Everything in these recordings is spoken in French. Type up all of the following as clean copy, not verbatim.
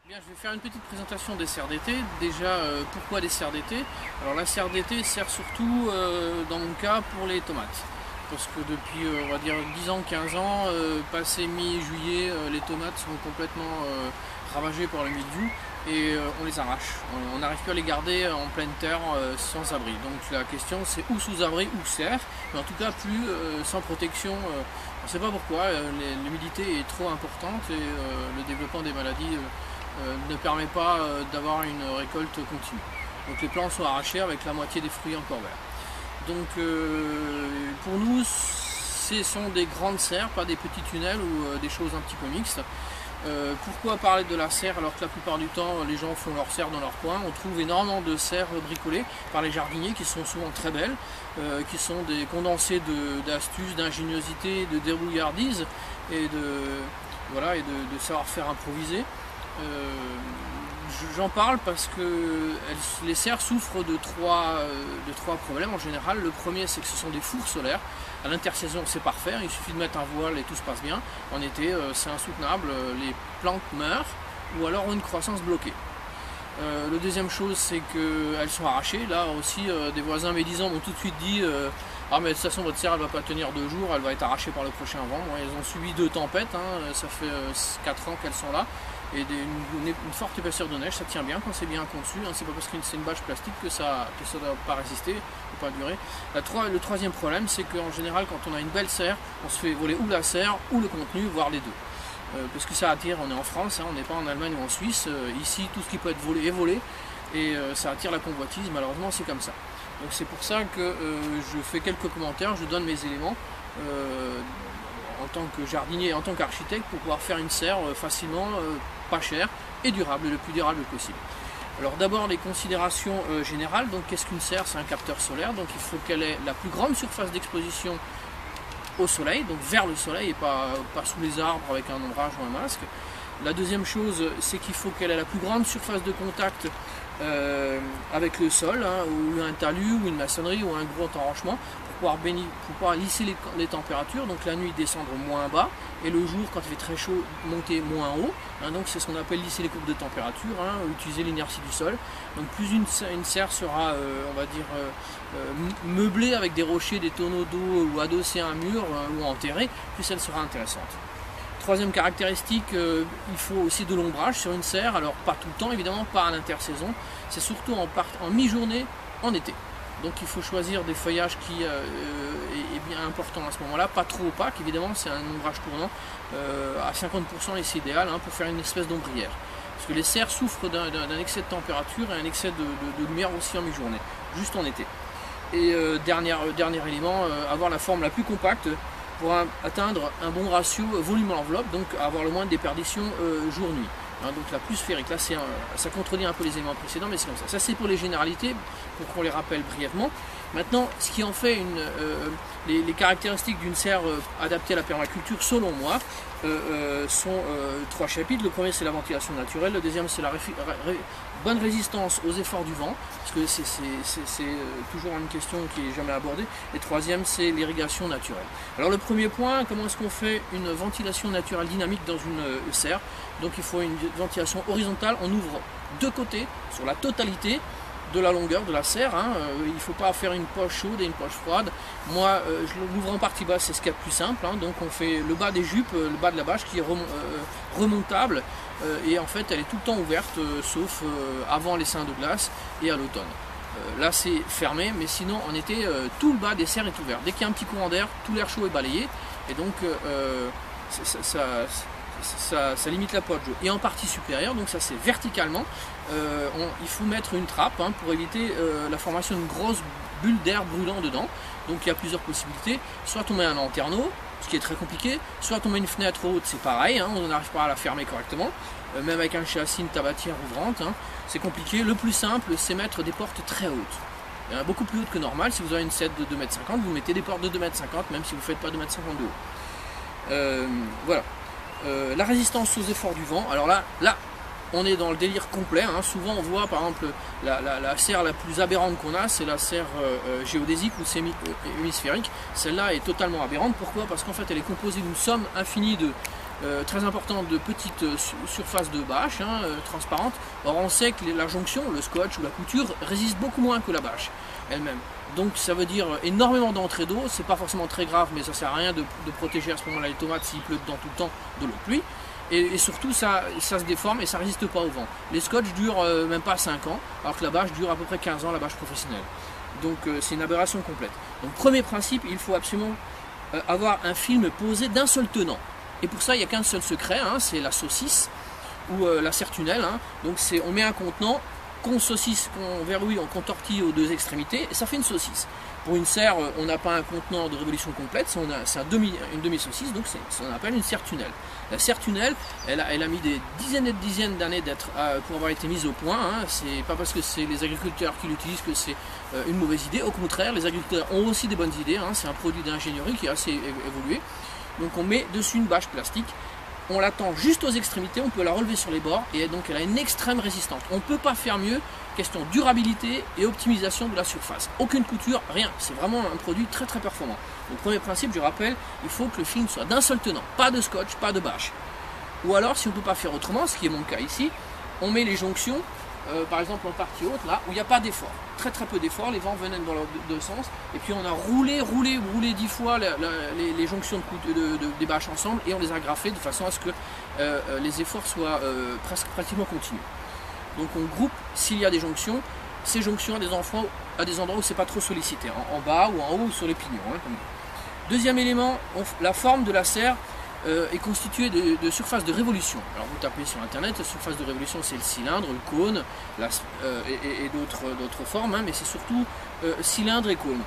Bien, je vais faire une petite présentation des serres d'été. Déjà, pourquoi des serres d'été? Alors la serre d'été sert surtout, dans mon cas, pour les tomates. Parce que depuis, on va dire, 10 ans, 15 ans, passé mi-juillet, les tomates sont complètement ravagées par le mildiou et on les arrache. On n'arrive plus à les garder en pleine terre, sans abri. Donc la question c'est ou sous abri ou serre, mais en tout cas plus sans protection. On ne sait pas pourquoi, l'humidité est trop importante et le développement des maladies ne permet pas d'avoir une récolte continue. Donc les plants sont arrachés avec la moitié des fruits encore verts. Donc pour nous, ce sont des grandes serres, pas des petits tunnels ou des choses un petit peu mixtes. Pourquoi parler de la serre alors que la plupart du temps les gens font leur serre dans leur coin? On trouve énormément de serres bricolées par les jardiniers qui sont souvent très belles, qui sont des condensés d'astuces, d'ingéniosité, de débrouillardise et de savoir-faire improvisé. J'en parle parce que les serres souffrent de trois problèmes en général. Le premier, c'est que ce sont des fours solaires. À l'intersaison, c'est parfait, il suffit de mettre un voile et tout se passe bien. En été, c'est insoutenable, les plantes meurent ou alors ont une croissance bloquée. La deuxième chose, c'est qu'elles sont arrachées. Là aussi, des voisins médisants m'ont tout de suite dit ah mais de toute façon votre serre elle va pas tenir 2 jours, elle va être arrachée par le prochain vent. Bon, elles ont subi 2 tempêtes, ça fait 4 ans qu'elles sont là. Et une forte épaisseur de neige, ça tient bien quand c'est bien conçu, c'est pas parce que c'est une bâche plastique que ça ne doit pas résister, ou pas durer. Le troisième problème, c'est qu'en général quand on a une belle serre, on se fait voler ou la serre ou le contenu, voire les deux. Parce que ça attire, on est en France, on n'est pas en Allemagne ou en Suisse, ici tout ce qui peut être volé est volé, et ça attire la convoitise, malheureusement c'est comme ça. Donc c'est pour ça que je fais quelques commentaires, je donne mes éléments en tant que jardinier et en tant qu'architecte pour pouvoir faire une serre facilement, pas cher et durable, le plus durable possible. Alors d'abord les considérations générales. Donc qu'est-ce qu'une serre? C'est un capteur solaire, donc il faut qu'elle ait la plus grande surface d'exposition au soleil, donc vers le soleil et pas sous les arbres avec un ombrage ou un masque. La deuxième chose, c'est qu'il faut qu'elle ait la plus grande surface de contact avec le sol, ou un talus, ou une maçonnerie, ou un gros enrochement, pour pouvoir lisser les températures, donc la nuit descendre moins bas, et le jour, quand il fait très chaud, monter moins haut. Donc c'est ce qu'on appelle lisser les courbes de température, utiliser l'inertie du sol. Donc plus une serre sera, on va dire, meublée avec des rochers, des tonneaux d'eau, ou adossée à un mur, ou enterrée, plus elle sera intéressante. Troisième caractéristique, il faut aussi de l'ombrage sur une serre, alors pas tout le temps évidemment, pas à l'intersaison, c'est surtout en mi-journée en été. Donc il faut choisir des feuillages qui est bien important à ce moment-là, pas trop opaque évidemment, c'est un ombrage tournant, à 50% et c'est idéal pour faire une espèce d'ombrière. Parce que les serres souffrent d'un excès de température et un excès de lumière aussi en mi-journée, juste en été. Et dernier élément, avoir la forme la plus compacte, pour atteindre un bon ratio volume-enveloppe, donc avoir le moins de déperdition jour-nuit. Donc la plus sphérique, là ça contredit un peu les éléments précédents, mais c'est comme ça. Ça c'est pour les généralités, pour qu'on les rappelle brièvement. Maintenant, ce qui en fait les caractéristiques d'une serre adaptée à la permaculture, selon moi, sont 3 chapitres. Le premier c'est la ventilation naturelle, le deuxième c'est la bonne résistance aux efforts du vent, parce que c'est toujours une question qui n'est jamais abordée. Et troisième c'est l'irrigation naturelle. Alors le premier point, comment est-ce qu'on fait une ventilation naturelle dynamique dans une serre? Donc il faut une ventilation horizontale, on ouvre deux côtés sur la totalité de la longueur de la serre, il ne faut pas faire une poche chaude et une poche froide. Moi je l'ouvre en partie basse, c'est ce qu'il y a de plus simple, donc on fait le bas des jupes, le bas de la bâche qui est remontable, et en fait elle est tout le temps ouverte, sauf avant les seins de glace et à l'automne. Là c'est fermé, mais sinon en été tout le bas des serres est ouvert. Dès qu'il y a un petit courant d'air, tout l'air chaud est balayé, et donc ça limite la poche. Et en partie supérieure, donc ça c'est verticalement, il faut mettre une trappe pour éviter la formation d'une grosse bulle d'air brûlant dedans. Donc il y a plusieurs possibilités, soit on met un lanterneau, ce qui est très compliqué, soit on met une fenêtre haute, c'est pareil, on n'arrive pas à la fermer correctement, même avec un châssis, une tabatière ouvrante, c'est compliqué. Le plus simple c'est mettre des portes très hautes, beaucoup plus hautes que normal. Si vous avez une set de 2,50 m, vous mettez des portes de 2,50 m, même si vous ne faites pas 2,50 m de haut. Voilà. La résistance aux efforts du vent, alors là on est dans le délire complet, souvent on voit par exemple la serre la plus aberrante qu'on a, c'est la serre géodésique ou semi-hémisphérique. Celle-là est totalement aberrante. Pourquoi? Parce qu'en fait elle est composée d'une somme infinie très importante de petites surfaces de bâche transparentes. Or on sait que la jonction, le scotch ou la couture résiste beaucoup moins que la bâche elle-même. Donc ça veut dire énormément d'entrée d'eau, c'est pas forcément très grave, mais ça sert à rien de protéger à ce moment-là les tomates s'il pleut dedans tout le temps de l'eau de pluie. Et surtout ça se déforme et ça résiste pas au vent. Les scotch durent même pas 5 ans, alors que la bâche dure à peu près 15 ans, la bâche professionnelle. Donc c'est une aberration complète. Donc premier principe, il faut absolument avoir un film posé d'un seul tenant. Et pour ça, il n'y a qu'un seul secret, c'est la saucisse ou la serre-tunnel. Donc on met un contenant qu'on saucisse, qu'on verrouille, qu'on tortille aux deux extrémités, et ça fait une saucisse. Pour une serre, on n'a pas un contenant de révolution complète, c'est une demi-saucisse, donc c'est ce qu'on appelle une serre-tunnel. La serre-tunnel, elle a mis des dizaines et des dizaines d'années pour avoir été mise au point. C'est pas parce que c'est les agriculteurs qui l'utilisent que c'est une mauvaise idée. Au contraire, les agriculteurs ont aussi des bonnes idées. C'est un produit d'ingénierie qui est assez évolué. Donc on met dessus une bâche plastique. On l'attend juste aux extrémités, on peut la relever sur les bords et donc elle a une extrême résistance. On ne peut pas faire mieux, question durabilité et optimisation de la surface. Aucune couture, rien. C'est vraiment un produit très très performant. Donc premier principe, je rappelle, il faut que le film soit d'un seul tenant, pas de scotch, pas de bâche. Ou alors, si on ne peut pas faire autrement, ce qui est mon cas ici, on met les jonctions, par exemple en partie haute, là, où il n'y a pas d'effort. Très très peu d'effort, les vents venaient dans leurs deux sens, et puis on a roulé 10 fois les jonctions des bâches ensemble, et on les a graffées de façon à ce que les efforts soient pratiquement continus. Donc on groupe, s'il y a des jonctions, ces jonctions à des endroits où c'est pas trop sollicité, en bas ou en haut ou sur les pignons. Deuxième élément, la forme de la serre est constituée de surfaces de révolution. Alors vous tapez sur internet, la surface de révolution c'est le cylindre, le cône et d'autres formes, mais c'est surtout cylindre et cône.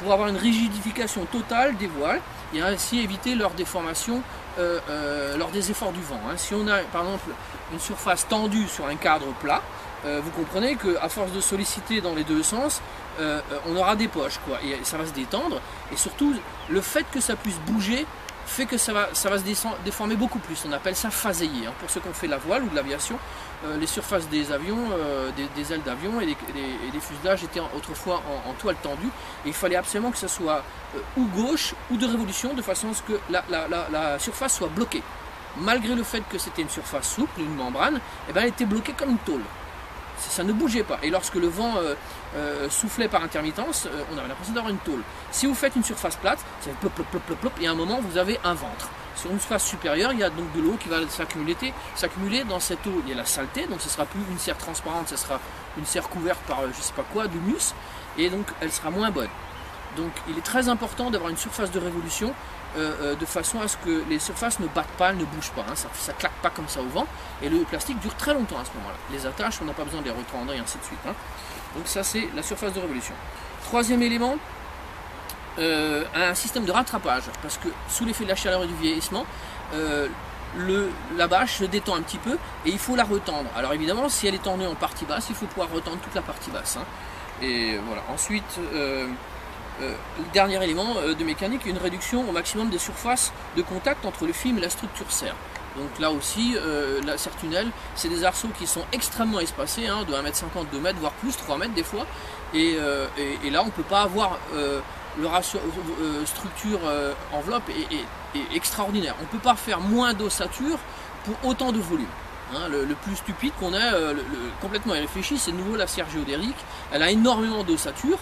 Pour avoir une rigidification totale des voiles et ainsi éviter leur déformation lors des efforts du vent. Si on a par exemple une surface tendue sur un cadre plat, vous comprenez qu'à force de solliciter dans les deux sens, on aura des poches, et ça va se détendre. Et surtout, le fait que ça puisse bouger fait que ça va se déformer beaucoup plus. On appelle ça phaséier. Pour ceux qui ont fait de la voile ou de l'aviation, les surfaces des avions, des ailes d'avion et des fuselages étaient autrefois en toile tendue. Et il fallait absolument que ça soit ou gauche ou de révolution, de façon à ce que la surface soit bloquée. Malgré le fait que c'était une surface souple, une membrane, elle était bloquée comme une tôle. Ça ne bougeait pas. Et lorsque le vent soufflait par intermittence, on avait l'impression d'avoir une tôle. Si vous faites une surface plate, ça fait plop, plop, plop, plop, plop, et à un moment, vous avez un ventre. Sur une surface supérieure, il y a donc de l'eau qui va s'accumuler. Dans cette eau, il y a la saleté, donc ce ne sera plus une serre transparente, ce sera une serre couverte par je ne sais pas quoi, d'humus, et donc elle sera moins bonne. Donc il est très important d'avoir une surface de révolution de façon à ce que les surfaces ne battent pas, ne bougent pas, ça ne claque pas comme ça au vent, et le plastique dure très longtemps à ce moment-là. Les attaches, on n'a pas besoin de les retendre et ainsi de suite. Donc ça c'est la surface de révolution. Troisième élément, un système de rattrapage, parce que sous l'effet de la chaleur et du vieillissement, la bâche se détend un petit peu et il faut la retendre. Alors évidemment, si elle est tendue en partie basse, il faut pouvoir retendre toute la partie basse. Et voilà. Ensuite, dernier élément de mécanique, une réduction au maximum des surfaces de contact entre le film et la structure serre. Donc là aussi, la serre-tunnel, c'est des arceaux qui sont extrêmement espacés, de 1,50 m, 2 m, voire plus, 3 mètres des fois. Et là, on ne peut pas avoir le ratio structure enveloppe est extraordinaire. On ne peut pas faire moins d'ossature pour autant de volume. Le plus stupide qu'on ait, complètement irréfléchi, c'est de nouveau la serre géodérique. Elle a énormément d'ossature,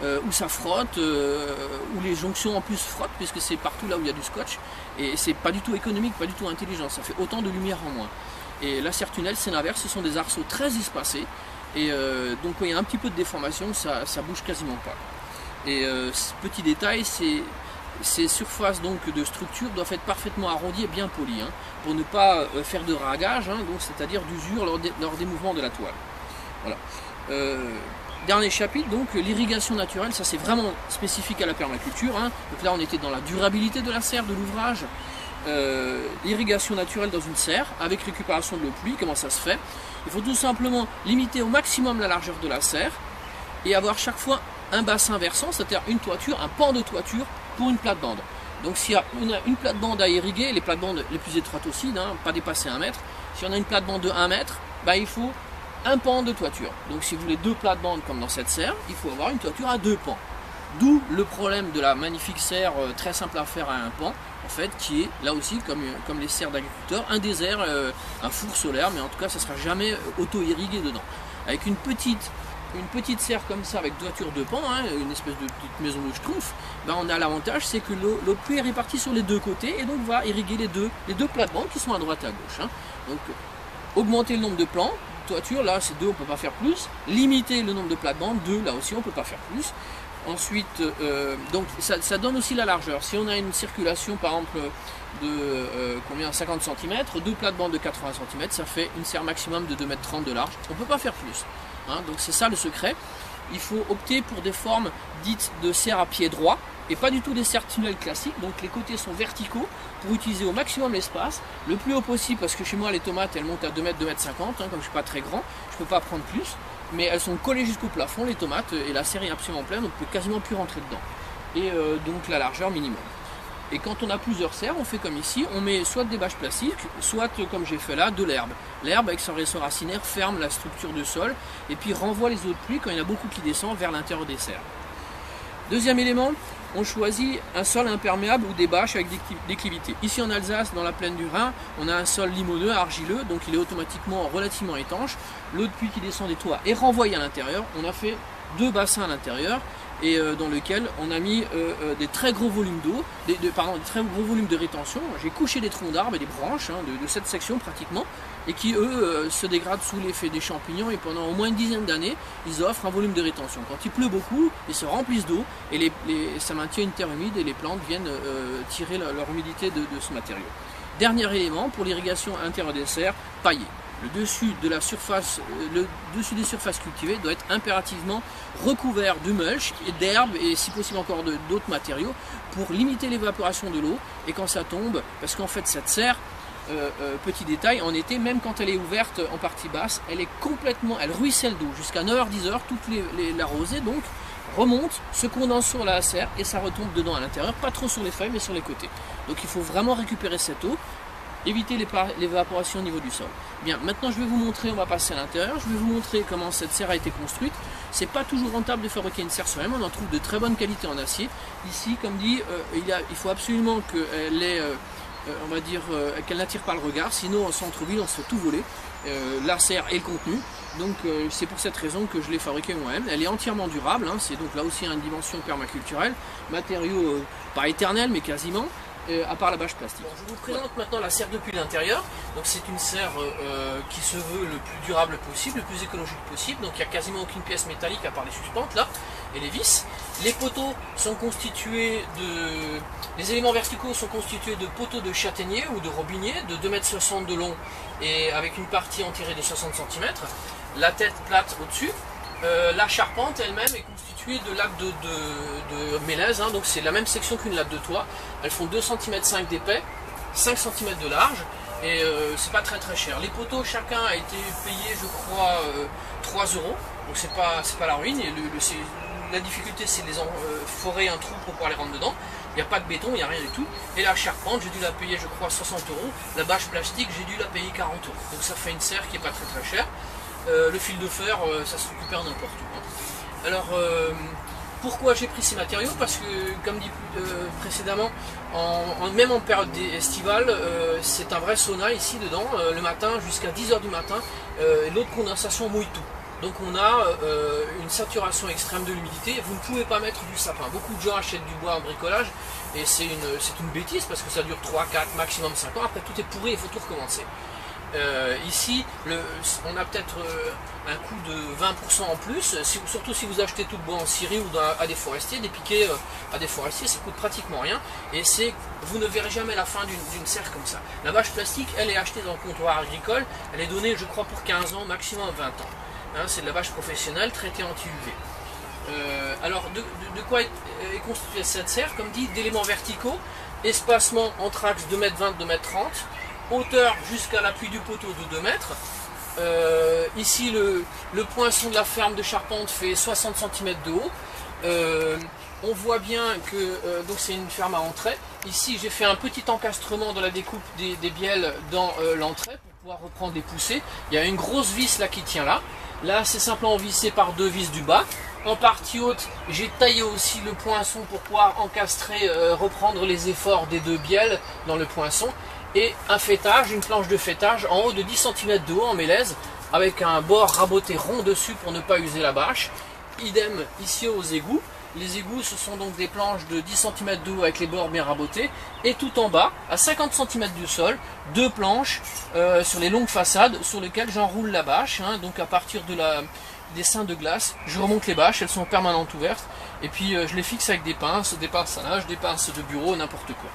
où ça frotte, où les jonctions en plus frottent, puisque c'est partout là où il y a du scotch. Et c'est pas du tout économique, pas du tout intelligent. Ça fait autant de lumière en moins. Et la serre-tunnel, c'est l'inverse. Ce sont des arceaux très espacés. Et donc quand il y a un petit peu de déformation, ça bouge quasiment pas. Et petit détail, ces surfaces donc de structure doivent être parfaitement arrondies et bien polies, pour ne pas faire de ragage, c'est-à-dire d'usure lors des mouvements de la toile. Voilà. Dernier chapitre, donc l'irrigation naturelle, ça c'est vraiment spécifique à la permaculture. Donc là on était dans la durabilité de la serre, de l'ouvrage. L'irrigation naturelle dans une serre avec récupération de l'eau de pluie, comment ça se fait? Il faut tout simplement limiter au maximum la largeur de la serre et avoir chaque fois un bassin versant, c'est-à-dire une toiture, un pan de toiture pour une plate-bande. Donc s'il y a une plate-bande à irriguer, les plates-bandes les plus étroites aussi, pas dépasser 1 mètre, si on a une plate-bande de 1 mètre, il faut un pan de toiture. Donc si vous voulez 2 plates-bandes comme dans cette serre, il faut avoir une toiture à 2 pans. D'où le problème de la magnifique serre très simple à faire à un pan, en fait, qui est là aussi, comme les serres d'agriculteurs, un désert, un four solaire, mais en tout cas ça ne sera jamais auto-irrigué dedans. Avec une petite serre comme ça avec toiture de pan, hein, une espèce de petite maison de schtroumpf, ben on a l'avantage, c'est que l'eau est répartie sur les deux côtés et donc va irriguer les deux plates-bandes qui sont à droite et à gauche. Hein. Donc augmenter le nombre de plans, toiture, là c'est 2, on ne peut pas faire plus. Limiter le nombre de plates-bandes, 2, là aussi on ne peut pas faire plus. Ensuite, donc ça donne aussi la largeur. Si on a une circulation par exemple de 50 cm, 2 plates-bandes de 80 cm, ça fait une serre maximum de 2,30 m de large. On ne peut pas faire plus. Hein, donc c'est ça le secret. Il faut opter pour des formes dites de serre à pied droit et pas du tout des serres tunnels classiques. Donc les côtés sont verticaux pour utiliser au maximum l'espace, le plus haut possible, parce que chez moi les tomates elles montent à 2 m, 2,50 m, hein, comme je ne suis pas très grand, je ne peux pas prendre plus. Mais elles sont collées jusqu'au plafond, les tomates, et la serre est absolument pleine, donc on ne peut quasiment plus rentrer dedans. Et donc la largeur minimum. Et quand on a plusieurs serres, on fait comme ici, on met soit des bâches plastiques, soit comme j'ai fait là, de l'herbe. L'herbe avec son ressort racinaire ferme la structure du sol, et puis renvoie les eaux de pluie quand il y en a beaucoup qui descendent vers l'intérieur des serres. Deuxième élément, on choisit un sol imperméable ou des bâches avec déclivité. Ici en Alsace, dans la plaine du Rhin, on a un sol limoneux, argileux, donc il est automatiquement relativement étanche. L'eau de pluie qui descend des toits est renvoyée à l'intérieur. On a fait 2 bassins à l'intérieur et dans lequel on a mis des très gros volumes d'eau, des très gros volumes de rétention. J'ai couché des troncs d'arbres et des branches de cette section pratiquement, et qui eux se dégradent sous l'effet des champignons, et pendant au moins une dizaine d'années, ils offrent un volume de rétention. Quand il pleut beaucoup, ils se remplissent d'eau, et ça maintient une terre humide, et les plantes viennent tirer leur humidité de ce matériau. Dernier élément, pour l'irrigation intérieure des serres, pailler. Le dessus des surfaces cultivées doit être impérativement recouvert de mulch, d'herbe et si possible encore d'autres matériaux pour limiter l'évaporation de l'eau. Et quand ça tombe, parce qu'en fait cette serre, petit détail, en été, même quand elle est ouverte en partie basse, elle ruisselle d'eau jusqu'à 9h-10h, toute la rosée donc remonte, se condense sur la serre et ça retombe dedans à l'intérieur, pas trop sur les feuilles mais sur les côtés. Donc il faut vraiment récupérer cette eau, éviter l'évaporation au niveau du sol. Bien, maintenant je vais vous montrer, on va passer à l'intérieur, je vais vous montrer comment cette serre a été construite. C'est pas toujours rentable de fabriquer une serre soi-même, on en trouve de très bonne qualité en acier. Ici, comme dit, il faut absolument qu'elle ait, on va dire, qu'elle n'attire pas le regard, sinon en centre-ville on se fait tout voler, la serre et le contenu. Donc c'est pour cette raison que je l'ai fabriquée moi-même. Elle est entièrement durable, hein, c'est donc là aussi une dimension permaculturelle, matériau pas éternel mais quasiment. À part la bâche plastique. Bon, je vous présente maintenant la serre depuis l'intérieur. Donc c'est une serre qui se veut le plus durable possible, le plus écologique possible. Donc il n'y a quasiment aucune pièce métallique à part les suspentes là et les vis. Les poteaux sont constitués les éléments verticaux sont constitués de poteaux de châtaignier ou de robinier de 2,60 m de long et avec une partie enterrée de 60 cm. La tête plate au-dessus. La charpente elle-même est constituée de lattes de mélèze, hein, donc c'est la même section qu'une latte de toit. Elles font 2,5 cm d'épais, 5 cm de large, et c'est pas très cher. Les poteaux, chacun a été payé, je crois, 3 €, donc c'est pas la ruine. Et la difficulté, c'est de forer un trou pour pouvoir les rentrer dedans. Il n'y a pas de béton, il n'y a rien du tout. Et la charpente, j'ai dû la payer, je crois, 60 €. La bâche plastique, j'ai dû la payer 40 €. Donc ça fait une serre qui n'est pas très chère. Le fil de fer, ça se récupère n'importe où. Hein. Alors, pourquoi j'ai pris ces matériaux? Parce que, comme dit précédemment, même en période estivale, c'est un vrai sauna ici dedans, le matin jusqu'à 10 h du matin, l'eau de condensation mouille tout. Donc on a une saturation extrême de l'humidité. Vous ne pouvez pas mettre du sapin. Beaucoup de gens achètent du bois en bricolage et c'est une bêtise parce que ça dure 3, 4, maximum 5 ans. Après tout est pourri, il faut tout recommencer. Ici, on a peut-être un coût de 20% en plus, surtout si vous achetez tout le bois en Syrie ou à des forestiers, des piquets à des forestiers, ça coûte pratiquement rien. Et vous ne verrez jamais la fin d'une serre comme ça. La bâche plastique, elle est achetée dans le comptoir agricole, elle est donnée, je crois, pour 15 ans, maximum 20 ans. Hein, c'est de la bâche professionnelle traitée anti-UV. Alors, de quoi est constituée cette serre? Comme dit, d'éléments verticaux, espacement entre axes 2,20 m, 2,30 m, hauteur jusqu'à l'appui du poteau de 2 mètres. Ici le poinçon de la ferme de charpente fait 60 cm de haut. On voit bien que donc c'est une ferme à entrée. Ici j'ai fait un petit encastrement dans la découpe des bielles dans l'entrée pour pouvoir reprendre des poussées. Il y a une grosse vis là qui tient là. Là c'est simplement vissé par 2 vis du bas. En partie haute, j'ai taillé aussi le poinçon pour pouvoir encastrer, reprendre les efforts des deux bielles dans le poinçon. Et un fêtage, une planche de fêtage en haut de 10 cm de haut en mélèze, avec un bord raboté rond dessus pour ne pas user la bâche. Idem ici aux égouts. Les égouts, ce sont donc des planches de 10 cm de haut avec les bords bien rabotés. Et tout en bas, à 50 cm du sol, deux planches sur les longues façades sur lesquelles j'enroule la bâche. Hein. Donc à partir de des seins de glace, je remonte les bâches, elles sont permanentes ouvertes. Et puis je les fixe avec des pinces à linge, des pinces de bureau, n'importe quoi.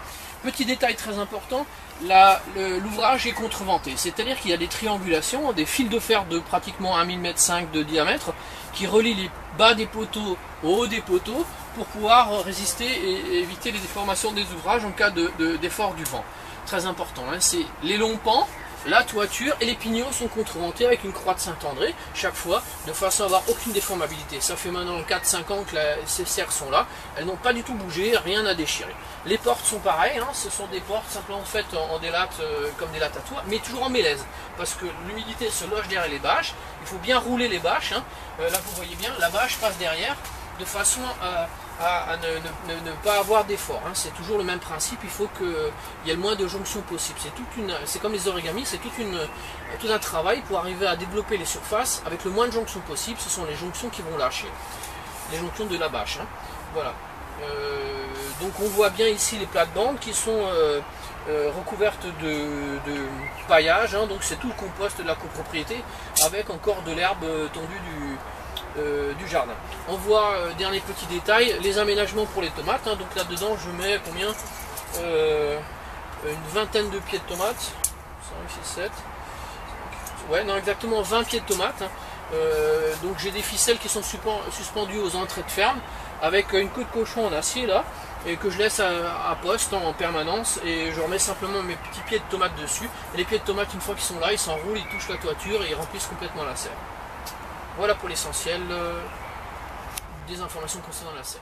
Petit détail très important, l'ouvrage est contreventé, c'est-à-dire qu'il y a des triangulations, des fils de fer de pratiquement 1 mm de diamètre qui relient les bas des poteaux au haut des poteaux pour pouvoir résister et éviter les déformations des ouvrages en cas d'effort du vent. Très important, hein, c'est les longs pans, la toiture et les pignons sont contreventés avec une croix de Saint-André chaque fois, de façon à avoir aucune déformabilité. Ça fait maintenant 4-5 ans que ces serres sont là, elles n'ont pas du tout bougé, rien à déchirer. Les portes sont pareilles, hein, ce sont des portes simplement faites en des lattes comme des lattes à toit, mais toujours en mélèze, parce que l'humidité se loge derrière les bâches, il faut bien rouler les bâches, hein. Là vous voyez bien, la bâche passe derrière, de façon à ne pas avoir d'effort. Hein. C'est toujours le même principe, il faut qu'il y ait le moins de jonctions possible. C'est comme les origamis, c'est tout un travail pour arriver à développer les surfaces avec le moins de jonctions possible. Ce sont les jonctions qui vont lâcher, les jonctions de la bâche. Hein. Voilà. Donc on voit bien ici les plates-bandes qui sont recouvertes de paillage. Hein. Donc c'est tout le compost de la copropriété avec encore de l'herbe tondue du jardin. On voit, dernier petit détail, les aménagements pour les tomates. Hein. Donc là-dedans, je mets combien une vingtaine de pieds de tomates. 5, 6, 7. Ouais, non, exactement 20 pieds de tomates. Hein. Donc j'ai des ficelles qui sont suspendues aux entrées de ferme avec une queue de cochon en acier là et que je laisse à poste en permanence et je remets simplement mes petits pieds de tomates dessus. Et les pieds de tomates, une fois qu'ils sont là, ils s'enroulent, ils touchent la toiture et ils remplissent complètement la serre. Voilà pour l'essentiel des informations concernant la serre.